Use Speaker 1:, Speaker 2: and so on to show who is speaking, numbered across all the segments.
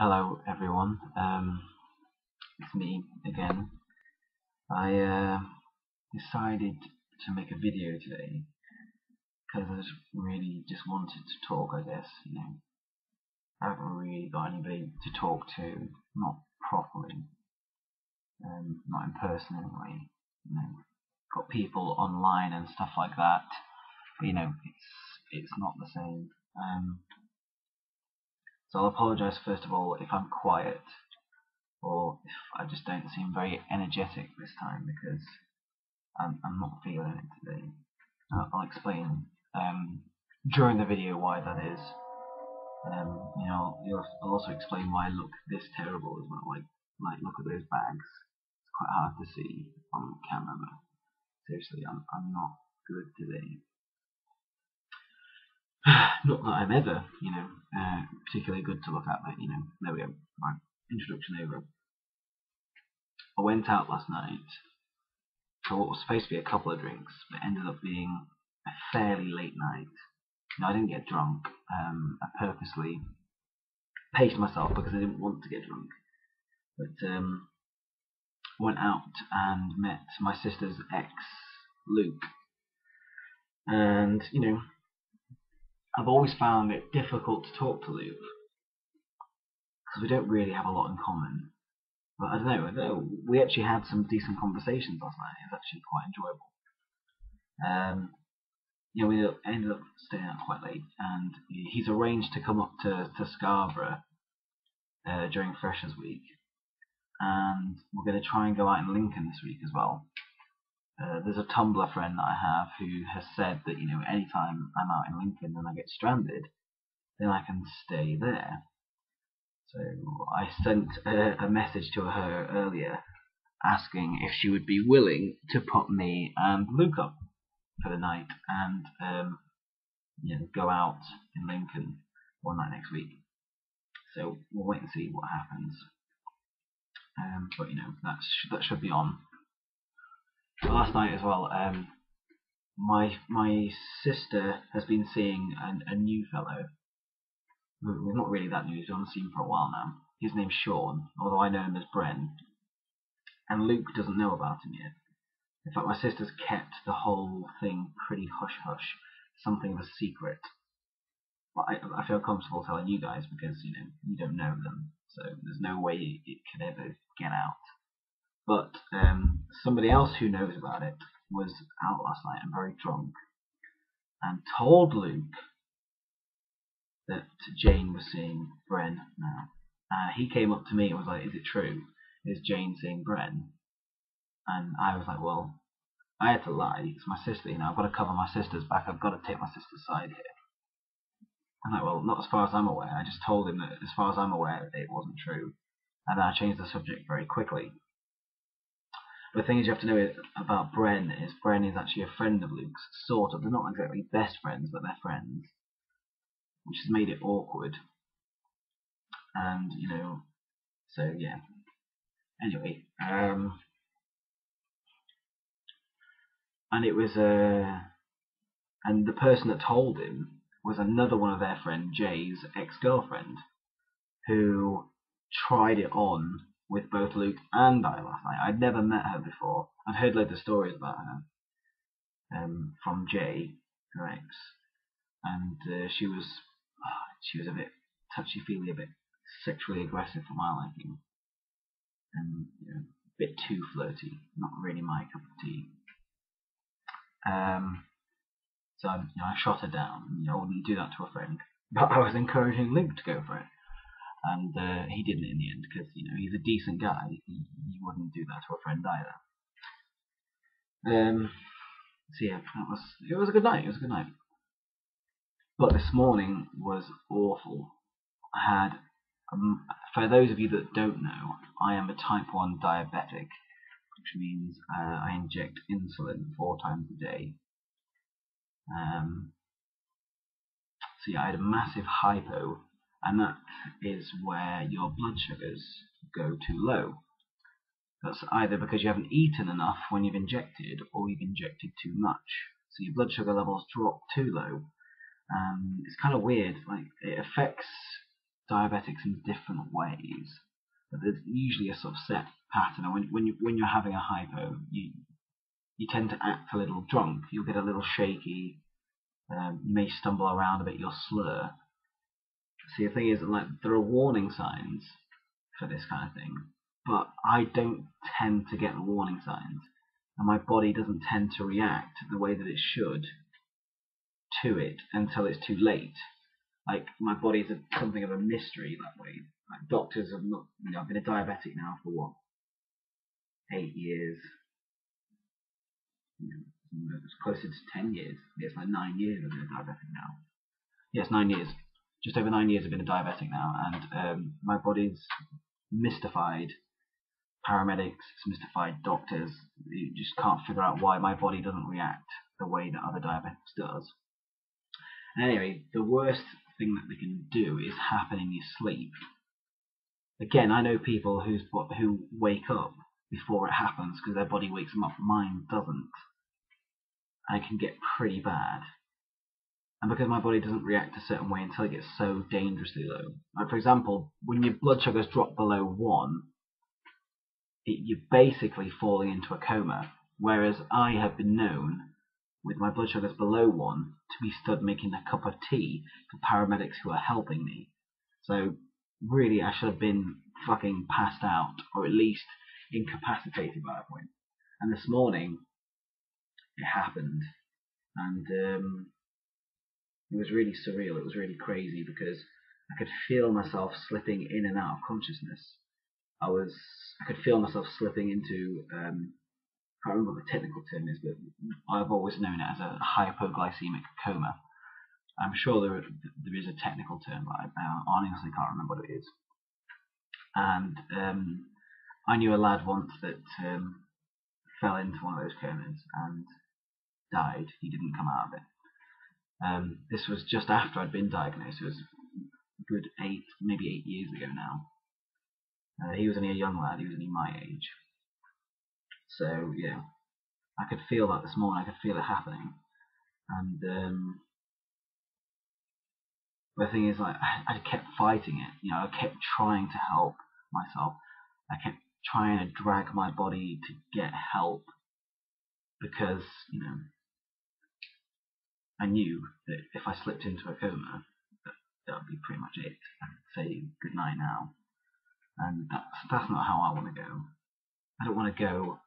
Speaker 1: Hello everyone, it's me again. I decided to make a video today because I just wanted to talk, I guess. I haven't really got anybody to talk to, not properly, not in person anyway. Got people online and stuff like that, but it's not the same. So I'll apologise first of all if I'm quiet or if I just don't seem very energetic this time because I'm not feeling it today. I'll explain during the video why that is. I'll also explain why I look this terrible as well. Like look at those bags. It's quite hard to see on camera, but seriously, I'm not good today. Not that I'm ever, particularly good to look at, but there we go. Right, introduction over. I went out last night for what was supposed to be a couple of drinks, but ended up being a fairly late night. I didn't get drunk. I purposely paced myself because I didn't want to get drunk. But went out and met my sister's ex, Luke. And, I've always found it difficult to talk to Luke because we don't really have a lot in common. But I don't know. We actually had some decent conversations last night. It was actually quite enjoyable. We ended up staying out quite late, and he's arranged to come up to Scarborough during Freshers Week, and we're going to try and go out in Lincoln this week as well. There's a Tumblr friend that I have who has said that anytime I'm out in Lincoln and I get stranded, then I can stay there. So I sent a message to her earlier asking if she would be willing to put me and Luke up for the night and go out in Lincoln one night next week. So we'll wait and see what happens. But that should be on. But last night as well, my sister has been seeing a new fellow. We're not really that new. He's on the scene for a while now. His name's Sean, although I know him as Bren. And Luke doesn't know about him yet. In fact, my sister's kept the whole thing pretty hush-hush, something of a secret. But I feel comfortable telling you guys because, you don't know them, so there's no way it could ever get out. But somebody else who knows about it was out last night and very drunk and told Luke that Jane was seeing Bren now. He came up to me and was like, "Is it true? Is Jane seeing Bren?" And I was like, well, I had to lie. It's my sister, I've got to cover my sister's back. I've got to take my sister's side here. I'm like, well, not as far as I'm aware. I just told him that as far as I'm aware, it wasn't true. And then I changed the subject very quickly. The thing is, you have to know about Bren is actually a friend of Luke's, sort of. They're not exactly best friends, but they're friends, which has made it awkward. And so yeah. Anyway, and it was and the person that told him was another one of their friend Jay's ex-girlfriend, who tried it on with both Luke and I last night. I'd never met her before. I'd heard loads of stories about her from Jay, her ex, and she was a bit touchy-feely, a bit sexually aggressive for my liking, and a bit too flirty. Not really my cup of tea. So I shot her down. I wouldn't do that to a friend, but I was encouraging Luke to go for it, and he didn't in the end because he's a decent guy. He wouldn't do that to a friend either. So yeah, it was a good night. It was a good night. But this morning was awful. I had, for those of you that don't know, I am a type 1 diabetic, which means I inject insulin 4 times a day. So yeah, I had a massive hypo, and that is where your blood sugars go too low. That's either because you haven't eaten enough when you've injected, or you've injected too much. So your blood sugar levels drop too low. It's kind of weird. Like, it affects diabetics in different ways, but there's usually a sort of set pattern. And when you're having a hypo, you tend to act a little drunk. You'll get a little shaky. You may stumble around a bit. You'll slur. See, the thing is, like, there are warning signs for this kind of thing, but I don't tend to get the warning signs, and my body doesn't tend to react the way that it should to it until it's too late. Like, my body's something of a mystery that way. Like, doctors have not, I've been a diabetic now for what, 8 years. It's closer to 10 years. Yeah, it's like 9 years I've been a diabetic now. Yes, 9 years. Just over 9 years I've been a diabetic now, and my body's mystified. Paramedics, it's mystified doctors. You just can't figure out why my body doesn't react the way that other diabetics does. Anyway, the worst thing that they can do is happen in your sleep. Again, I know people who wake up before it happens because their body wakes them up. Mine doesn't. And it can get pretty bad. And because my body doesn't react a certain way until it gets so dangerously low. Like, for example, when your blood sugars drop below 1, you're basically falling into a coma. Whereas I have been known, with my blood sugars below 1, to be stood making a cup of tea for paramedics who are helping me. So really, I should have been fucking passed out, or at least incapacitated by that point. And this morning, it happened, and it was really surreal. It was really crazy because I could feel myself slipping in and out of consciousness. I could feel myself slipping into, I can't remember what the technical term is, but I've always known it as a hypoglycemic coma. I'm sure there is a technical term, but I honestly can't remember what it is. And I knew a lad once that fell into one of those comas and died. He didn't come out of it. This was just after I'd been diagnosed. It was a good maybe 8 years ago now. He was only a young lad. He was only my age. So yeah, I could feel that this morning. I could feel it happening. And the thing is, like, I kept fighting it. I kept trying to help myself. I kept trying to drag my body to get help because, I knew that if I slipped into a coma, that would be pretty much it. I'd say goodnight now. And that's not how I want to go. I don't want to go.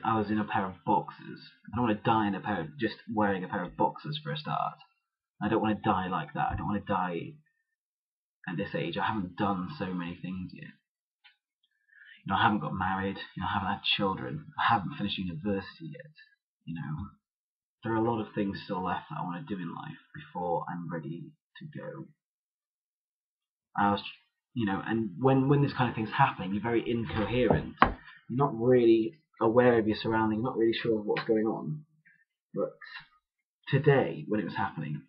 Speaker 1: I was in a pair of boxers. I don't want to die in just wearing a pair of boxers for a start. I don't want to die like that. I don't want to die at this age. I haven't done so many things yet. I haven't got married. I haven't had children. I haven't finished university yet. There are a lot of things still left that I want to do in life before I'm ready to go. And when this kind of thing's happening, you're very incoherent. You're not really aware of your surroundings. You're not really sure of what's going on. But today, when it was happening,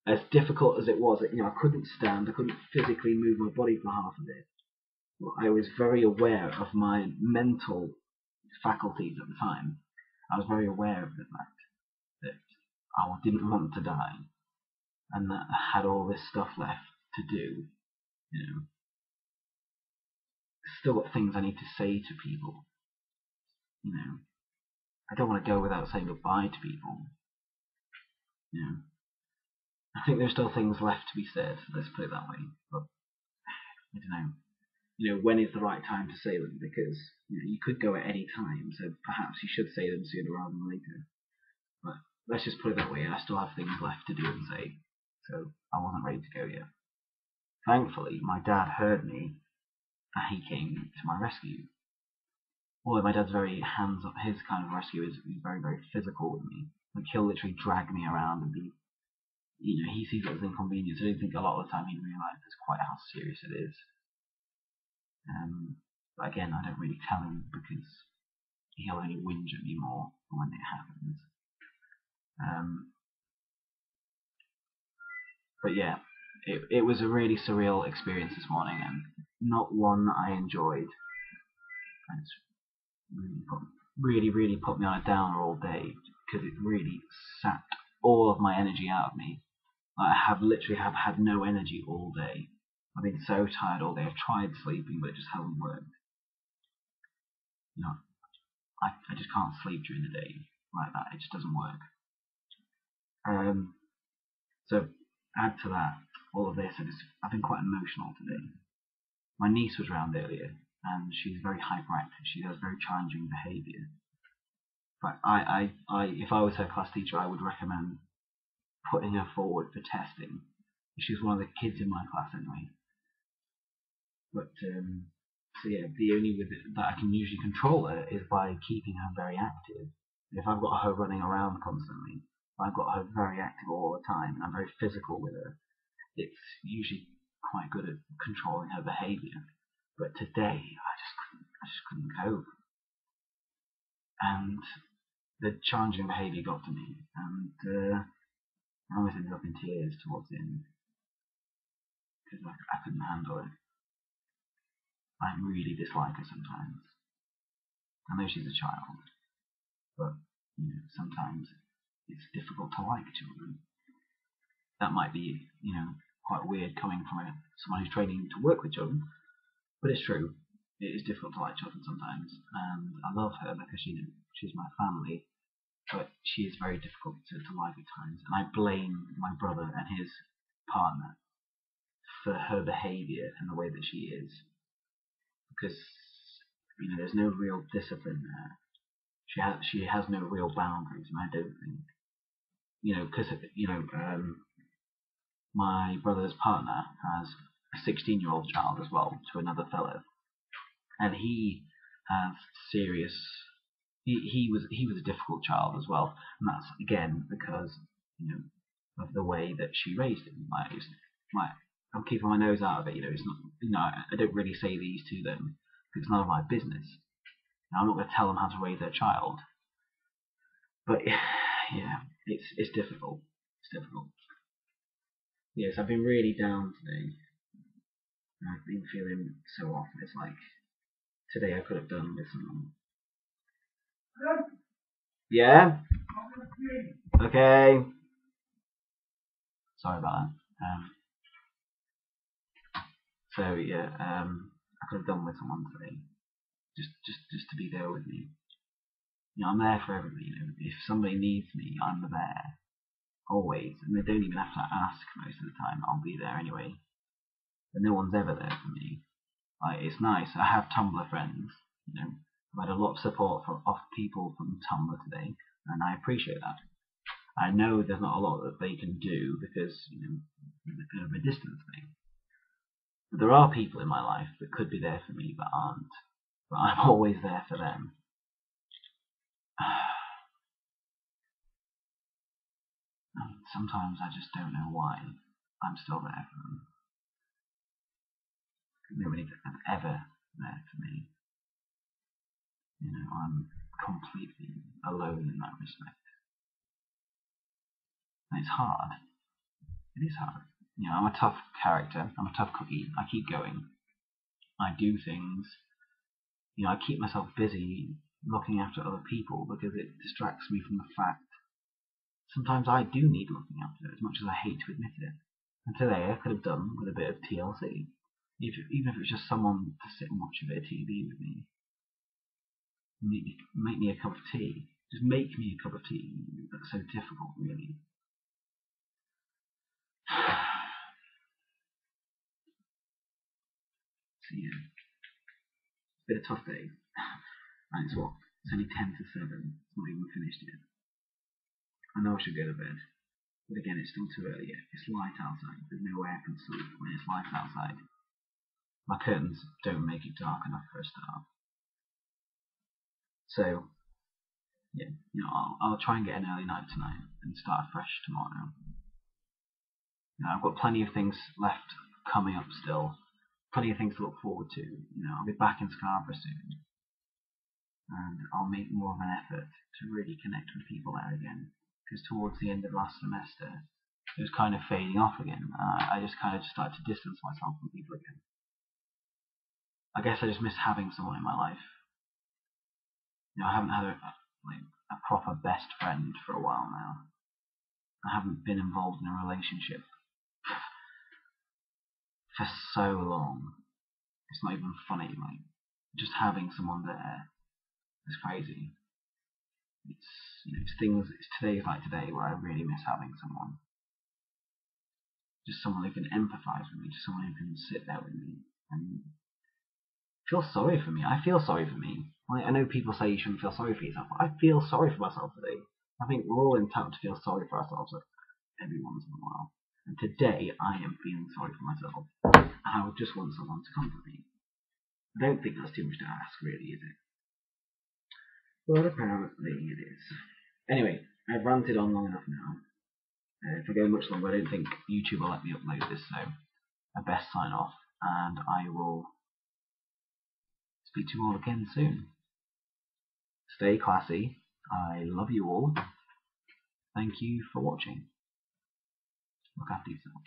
Speaker 1: as difficult as it was, I couldn't stand. I couldn't physically move my body for half of it. But I was very aware of my mental faculties at the time. I was very aware of the fact that I didn't want to die, and that I had all this stuff left to do. Still got things I need to say to people. I don't want to go without saying goodbye to people. I think there's still things left to be said. Let's put it that way. But I don't know. When is the right time to say them? Because you could go at any time, so perhaps you should say them sooner rather than later. But let's just put it that way. I still have things left to do and say, so I wasn't ready to go yet. Thankfully, my dad heard me, and he came to my rescue. Although my dad's very hands up, his kind of rescue is very, very physical with me. Like, he'll literally drag me around and be, he sees it as inconvenience. I don't think a lot of the time he realizes quite how serious it is. But again, I don't really tell him because he'll only whinge at me more when it happens. But yeah, it was a really surreal experience this morning, and not one I enjoyed. And it's really put me on a downer all day because it really sapped all of my energy out of me. I literally have had no energy all day. I've been so tired all day. I've tried sleeping, but it just hasn't worked. You know, I just can't sleep during the day like that. It just doesn't work. So add to that all of this, I've been quite emotional today. My niece was around earlier, and she's very hyperactive. She has very challenging behaviour. But if I was her class teacher, I would recommend putting her forward for testing. She was one of the kids in my class anyway. But so yeah, the only way that I can usually control her is by keeping her very active. If I've got her running around constantly, if I've got her very active all the time, and I'm very physical with her, it's usually quite good at controlling her behaviour. But today, I just couldn't cope, and the challenging behaviour got to me, and I almost ended up in tears towards the end because I couldn't handle it. I really dislike her sometimes. I know she's a child, but sometimes it's difficult to like children. That might be, quite weird coming from someone who's training to work with children, but it's true. It is difficult to like children sometimes, and I love her because she's my family, but she is very difficult to like at times, and I blame my brother and his partner for her behaviour and the way that she is, because there's no real discipline there. She has no real boundaries, and I don't think because my brother's partner has a 16-year-old child as well to another fellow, and he has serious. He was a difficult child as well, and that's again because of the way that she raised him. I'm keeping my nose out of it. It's not. I don't really say these to them because it's none of my business. I'm not going to tell them how to raise their child. But yeah, it's difficult. It's difficult. Yes, I've been really down today. I've been feeling so off. It's like today I could have done with someone. Yeah. Okay. Sorry about that. So yeah, I could have done with someone today. Just to be there with me. I'm there for everybody. If somebody needs me, I'm there always, and they don't even have to ask most of the time. I'll be there anyway. But no one's ever there for me. It's nice. I have Tumblr friends. I've had a lot of support off people from Tumblr today, and I appreciate that. I know there's not a lot that they can do because of a distance thing. But there are people in my life that could be there for me but aren't. But I'm always there for them. And sometimes I just don't know why I'm still there for them. Nobody's ever there for me. I'm completely alone in that respect. And it's hard. It is hard. I'm a tough character. I'm a tough cookie. I keep going. I do things. I keep myself busy looking after other people because it distracts me from the fact sometimes I do need looking after, as much as I hate to admit it. And today I could have done with a bit of TLC. Even if it was just someone to sit and watch a bit of TV with me. Make me a cup of tea. Just make me a cup of tea. That's so difficult, really. So yeah, it's been a tough day. And it's only 10 to 7. It's not even finished yet. I know I should go to bed. But again, it's still too early yet. It's light outside. There's no way I can sleep when it's light outside. My curtains don't make it dark enough for a start. So, yeah, I'll try and get an early night tonight and start fresh tomorrow. I've got plenty of things left coming up still. Plenty of things to look forward to. I'll be back in Scarborough soon. And I'll make more of an effort to really connect with people there again. Because towards the end of last semester, it was kind of fading off again. I just kind of started to distance myself from people again. I guess I just miss having someone in my life. I haven't had a proper best friend for a while now. I haven't been involved in a relationship for so long. It's not even funny. Like, just having someone there is crazy. It's things. It's days like today where I really miss having someone. Just someone who can empathise with me. Just someone who can sit there with me and feel sorry for me. I feel sorry for me. I know people say you shouldn't feel sorry for yourself. I feel sorry for myself today. I think we're all entitled to feel sorry for ourselves every once in a while. And today I am feeling sorry for myself. And I would just want someone to comfort me. I don't think that's too much to ask, really, is it? Well, apparently it is. Anyway, I've ranted on long enough now. If I go much longer, I don't think YouTube will let me upload this, so I best sign off, and I will speak to you all again soon. Stay classy. I love you all. Thank you for watching. Look after yourself.